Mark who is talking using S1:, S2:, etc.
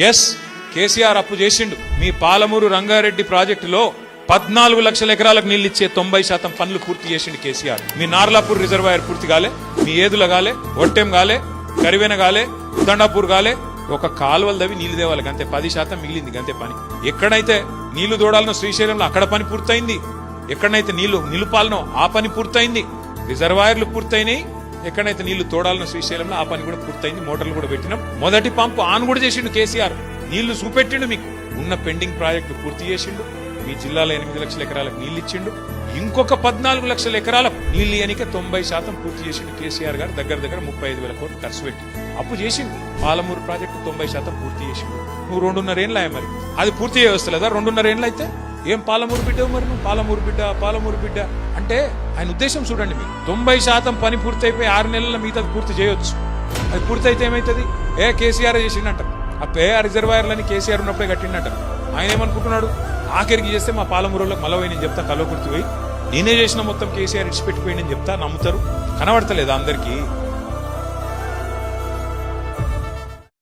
S1: Yes, KCR అప్పు చేసిండు. మీ పాలమూరు రంగారెడ్డి ప్రాజెక్టులో 14 లక్షల ఎకరాలకు నీళ్ళు ఇచ్చే 90% పనులు పూర్తి చేసిండు కేసీఆర్. మీ నార్లాపూర్ రిజర్వాయర్ పూర్తి కాలే, మీ ఏదుల కాలే, ఒట్టెం కాలే, కరివెన కాలే, ఉదండాపూర్ కాలే. ఒక కాలువలు దవి నీళ్లు దేవాలి గంతే, 10% మిగిలింది గంతే పని. ఎక్కడైతే నీళ్లు దూడాలనో శ్రీశైలంలో అక్కడ పని పూర్తయింది, ఎక్కడైతే నీళ్లు నిలుపాలనో ఆ పని పూర్తయింది, రిజర్వాయర్లు పూర్తయినాయి. ఎక్కడైతే నీళ్లు తోడాలనో శ్రీశైలంలో ఆ పని కూడా పూర్తయింది, మోటార్లు కూడా పెట్టినాం. మొదటి పంపు ఆన్ కూడా చేసిండు కేసీఆర్, నీళ్లు చూపెట్టిండు. మీకు ఉన్న పెండింగ్ ప్రాజెక్టులు పూర్తి చేసిండు. మీ జిల్లాలో 8 లక్షల ఎకరాలకు నీళ్లు ఇచ్చిండు. ఇంకొక 14 లక్షల ఎకరాలకు నీళ్లు ఇయనిక 90% పూర్తి చేసిండు కేసీఆర్ గారు. దగ్గర 35,000 కోట్లు ఖర్చు పెట్టి అప్పు చేసిండు. పాలమూరు ప్రాజెక్టు 90% పూర్తి చేసిండు. నువ్వు 2.5 ఏళ్ళ మరి అది పూర్తి చేయవస్తలేదా? 2.5 ఏళ్ళు అయితే ఏం పాలమూరు బిడ్డవు మరి నువ్వు? పాలమూరు బిడ్డ అంటే ఆయన ఉద్దేశం చూడండి. మీరు 90% పని పూర్తి అయిపోయి 6 నెలల మిగతా పూర్తి చేయొచ్చు. అది పూర్తి అయితే ఏమైతుంది? కేసీఆర్ చేసిండంటారు. ఆ రిజర్వాయర్లని కేసీఆర్ ఉన్నప్పుడే కట్టిండంటారు. ఆయన ఏమనుకుంటున్నాడు? ఆఖరికి చేస్తే మా పాలమూరులోకి మలవై నేను చెప్తా, కలవకుర్తి పోయి నేనే చేసిన మొత్తం కేసీఆర్ ఇడిచిపెట్టిపోయి నేను చెప్తా, నమ్ముతారు. కనబడతలేదా అందరికీ?